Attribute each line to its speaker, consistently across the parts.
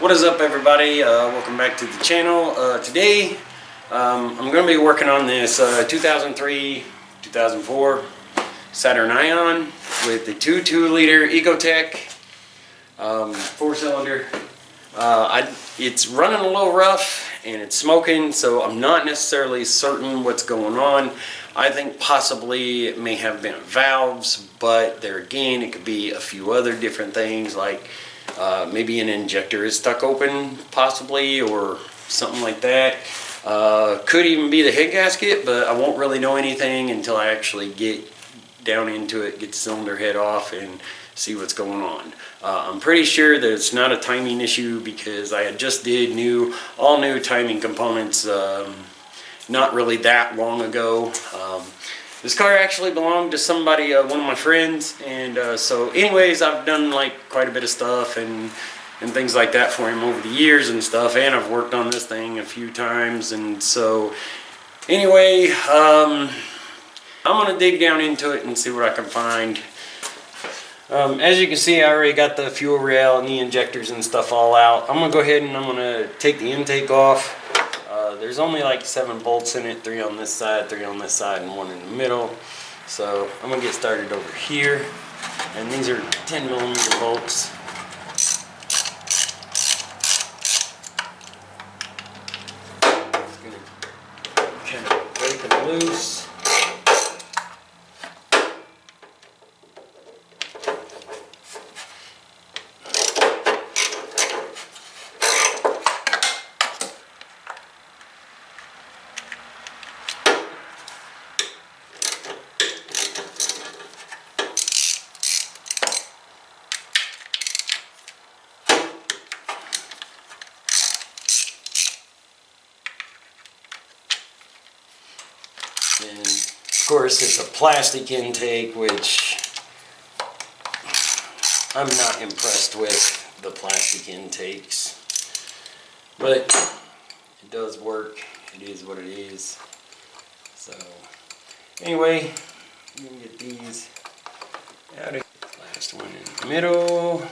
Speaker 1: What is up, everybody? Welcome back to the channel. Today I'm going to be working on this 2003-2004 Saturn Ion with the 2.2-liter Ecotec 4-cylinder. It's running a little rough and it's smoking, so I'm not necessarily certain what's going on. I think possibly it may have been valves, but there again it could be a few other different things, like maybe an injector is stuck open possibly, or something like that. Could even be the head gasket, but I won't really know anything until I actually get down into it, get the cylinder head off and see what's going on. I'm pretty sure that it's not a timing issue, because I had just did all new timing components not really that long ago. This car actually belonged to somebody, one of my friends, and so anyways, I've done like quite a bit of stuff and things like that for him over the years and stuff, and I've worked on this thing a few times. And so anyway, I'm gonna dig down into it and see what I can find. As you can see, I already got the fuel rail and the injectors and stuff all out. I'm gonna go ahead and I'm gonna take the intake off. There's only like 7 bolts in it, 3 on this side, 3 on this side, and 1 in the middle. So I'm gonna get started over here. And these are 10mm bolts. Just gonna kind of break them loose. And of course it's a plastic intake, which I'm not impressed with the plastic intakes, but it does work. It is what it is. So anyway, you can get these out of the last one in the middle.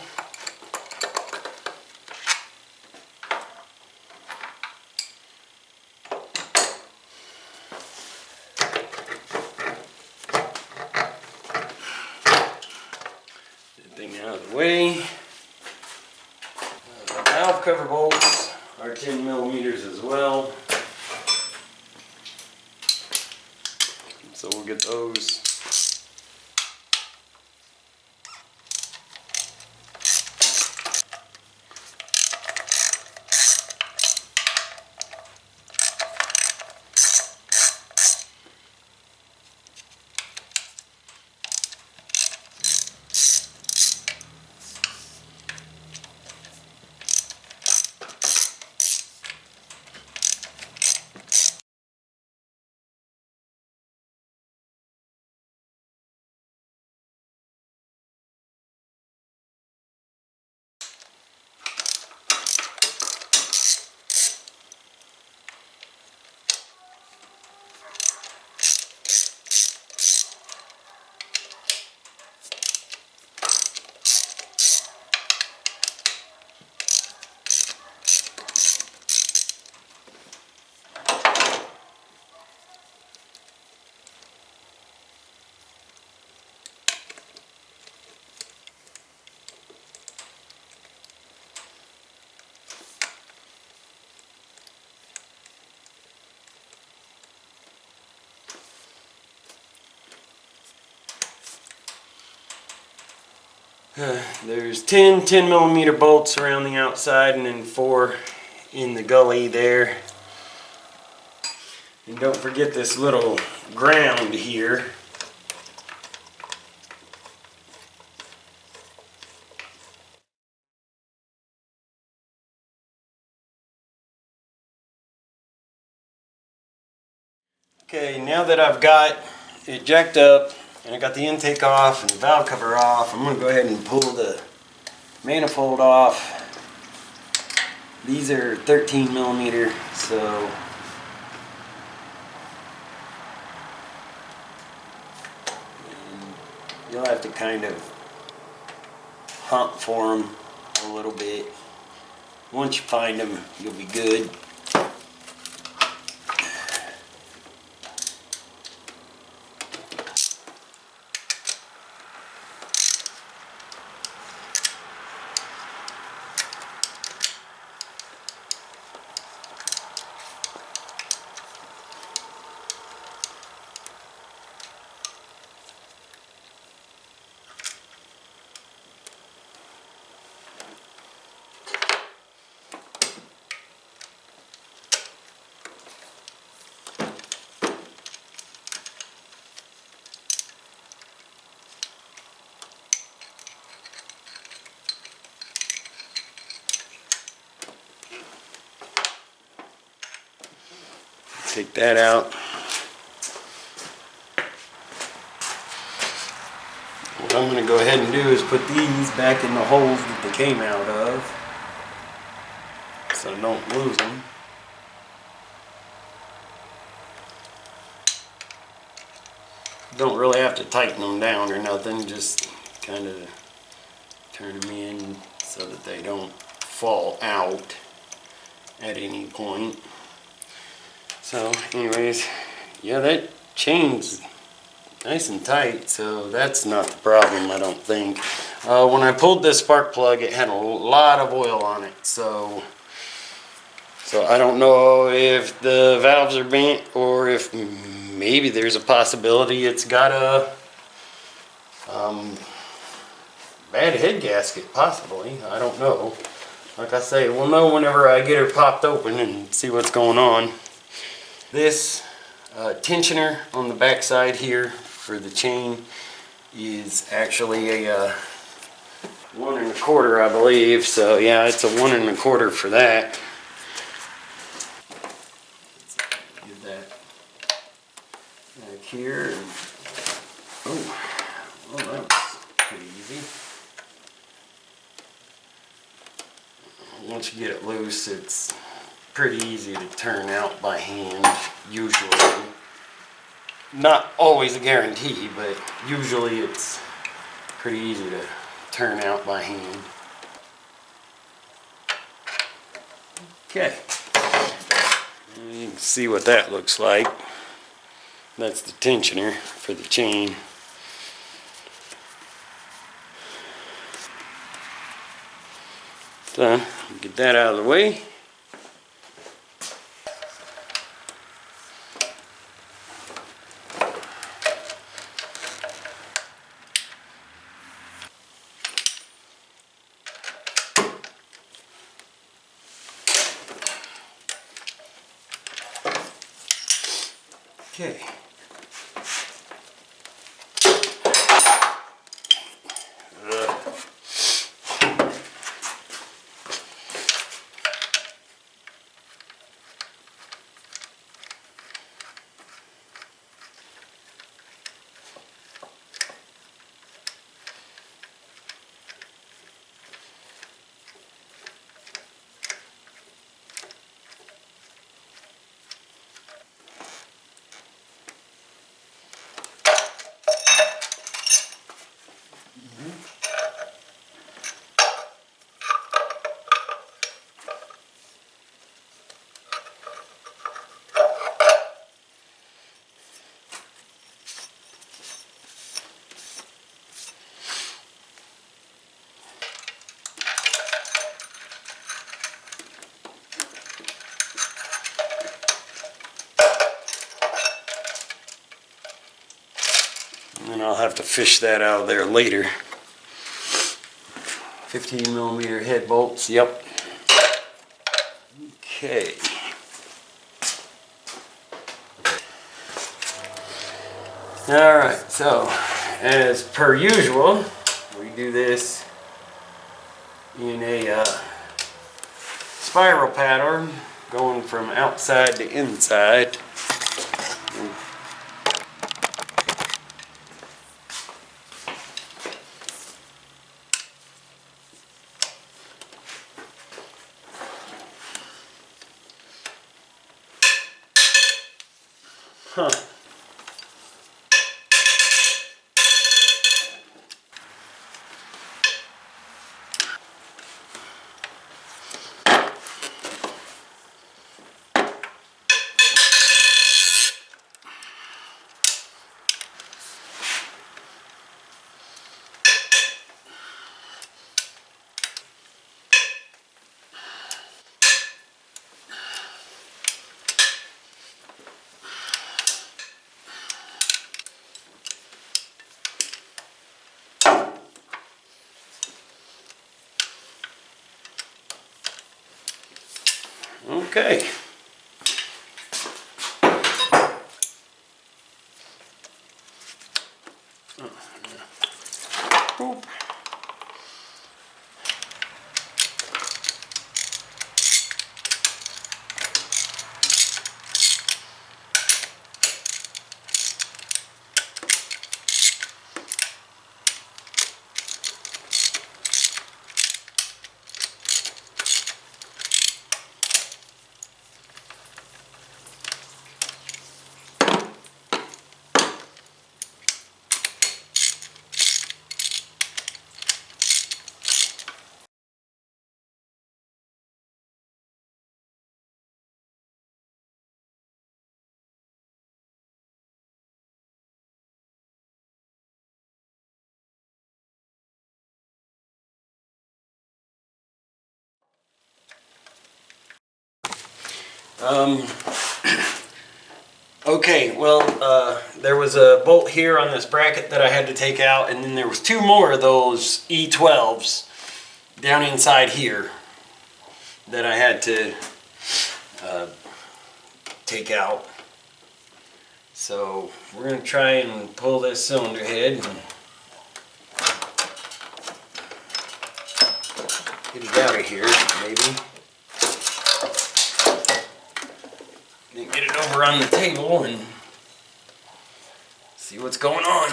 Speaker 1: Thing out of the way. The valve cover bolts are 10mm as well, so we'll get those. There's 10mm bolts around the outside, and then 4 in the gully there. And don't forget this little ground here. Okay, now that I've got it jacked up and I got the intake off and the valve cover off, I'm going to go ahead and pull the manifold off. These are 13mm, so you'll have to kind of hunt for them a little bit. Once you find them, you'll be good. Take that out. What I'm going to go ahead and do is put these back in the holes that they came out of, so I don't lose them. Don't really have to tighten them down or nothing, just kind of turn them in so that they don't fall out at any point. So anyways, yeah, that chain's nice and tight, so that's not the problem, I don't think. When I pulled this spark plug, it had a lot of oil on it, so I don't know if the valves are bent or if maybe there's a possibility it's got a bad head gasket, possibly. I don't know. Like I say, we'll know whenever I get her popped open and see what's going on. This tensioner on the back side here for the chain is actually a 1 1/4, I believe. So yeah, it's a 1 1/4 for that. Get that back here. Oh, well, that was pretty easy. Once you get it loose, it's pretty easy to turn out by hand, usually. Not always a guarantee, but usually it's pretty easy to turn out by hand. Okay, you can see what that looks like. That's the tensioner for the chain. So, get that out of the way. Okay. And I'll have to fish that out of there later. 15mm head bolts, yep. Okay. Alright, so as per usual, we do this in a spiral pattern going from outside to inside. Huh. Okay. Boop. Okay, well, there was a bolt here on this bracket that I had to take out, and then there was 2 more of those E12s down inside here that I had to take out. So we're going to try and pull this cylinder head and get it out of here, maybe. Then get it over on the table and see what's going on.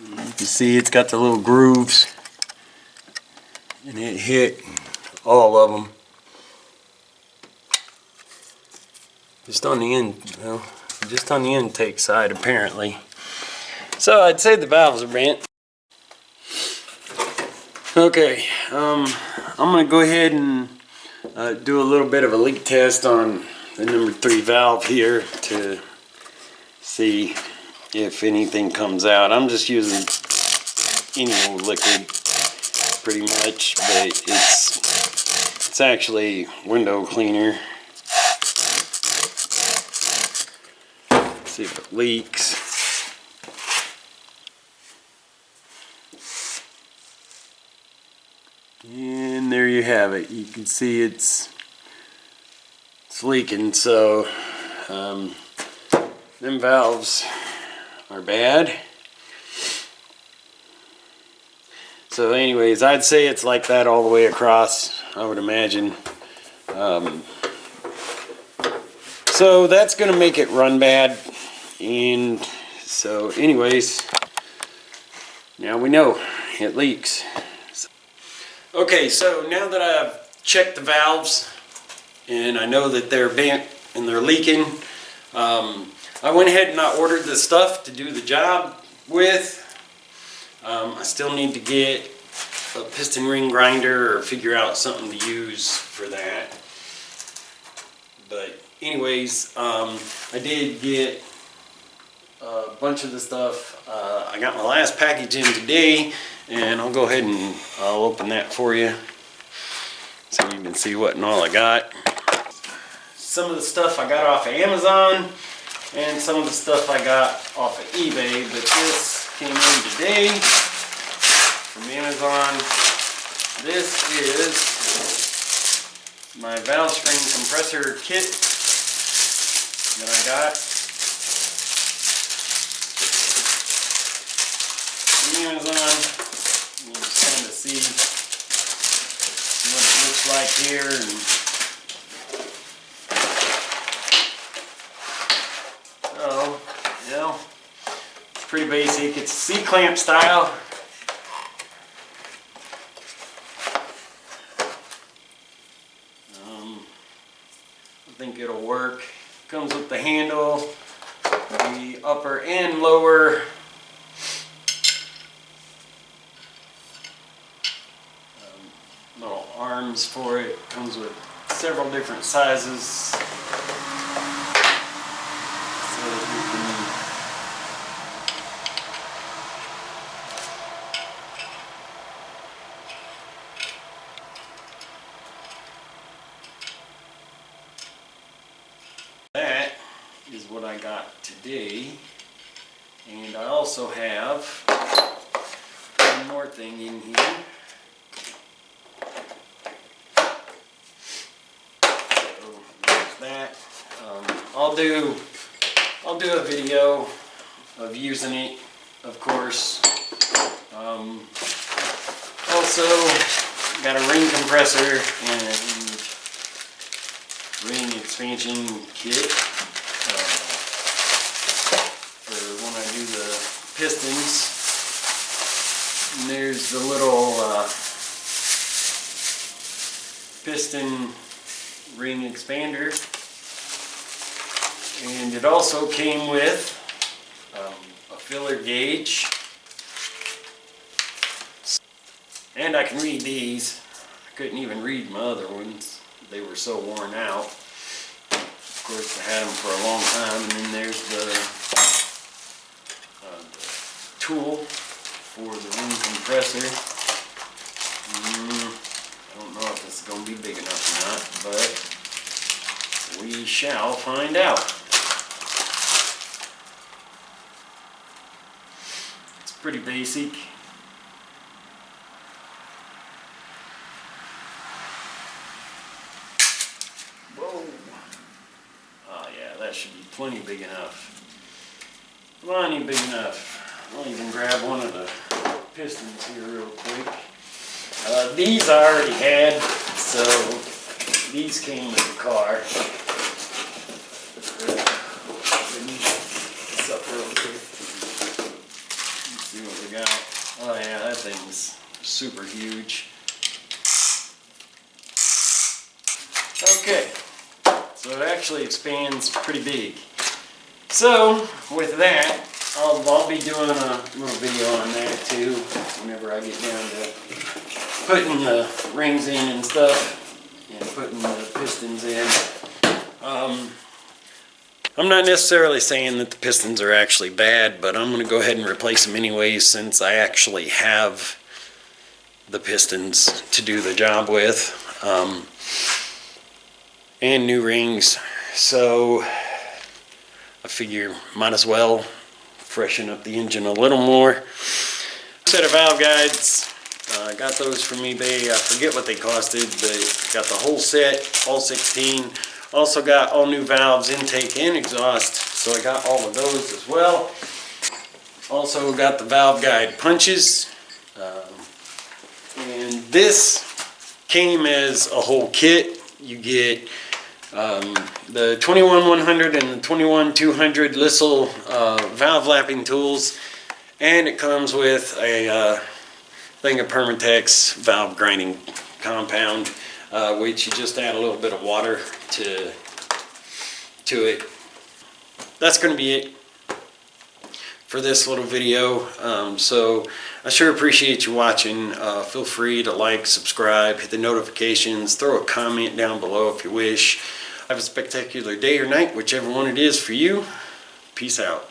Speaker 1: You can see it's got the little grooves, and it hit all of them. Just on the just on the intake side apparently. So I'd say the valves are bent. Okay, I'm gonna go ahead and do a little bit of a leak test on the number 3 valve here to see if anything comes out. I'm just using any old liquid pretty much, but it's actually window cleaner. See if it leaks. And there you have it. You can see it's leaking. So them valves are bad. So anyways, I'd say it's like that all the way across, I would imagine. So that's gonna make it run bad. And so anyways, now we know it leaks. Okay, so now that I've checked the valves and I know that they're bent and they're leaking, I went ahead and I ordered the stuff to do the job with. I still need to get a piston ring grinder or figure out something to use for that. But anyways, I did get a bunch of the stuff. I got my last package in today, and I'll go ahead and I'll open that for you so you can see what and all I got. Some of the stuff I got off of Amazon and some of the stuff I got off of eBay, but this came in today from Amazon. This is my valve spring compressor kit that I got from Amazon. You can just kind of see what it looks like here. And so, you know, it's pretty basic. It's C-clamp style. I think it'll work. Comes with the handle, the upper and lower little arms for it. Comes with several different sizes, so that you can that is what I got today. And I also have one more thing in here. So there's that. I'll do a video of using it, of course. Also got a ring compressor and ring expansion kit for when I do the pistons. And there's the little piston ring expander, and it also came with a filler gauge, and I can read these. I couldn't even read my other ones, they were so worn out. Of course, I had them for a long time. And then there's the tool for the ring compressor. I don't know if this is going to be big enough or not, but we shall find out. It's pretty basic. Whoa. Oh yeah, that should be plenty big enough. Plenty big enough. I'll even grab one of the pistons here real quick. These I already had, so these came with the car. Let me this up real quick. Let's see what we got. Oh yeah, that thing's super huge. Okay, so it actually expands pretty big. So with that, I'll be doing a little video on that too, whenever I get down to putting the rings in and stuff, and putting the pistons in. I'm not necessarily saying that the pistons are actually bad, but I'm going to go ahead and replace them anyways, since I actually have the pistons to do the job with, and new rings. So I figure might as well freshen up the engine a little more. Set of valve guides. I got those from eBay. I forget what they costed, but got the whole set, all 16. Also got all new valves, intake and exhaust, so I got all of those as well. Also got the valve guide punches. And this came as a whole kit. You get the 21-100 and the 21-200 Lissel valve lapping tools, and it comes with a thing of Permatex valve grinding compound, which you just add a little bit of water to it. That's going to be it for this little video. So I sure appreciate you watching. Feel free to like, subscribe, hit the notifications, throw a comment down below if you wish. Have a spectacular day or night, whichever one it is for you. Peace out.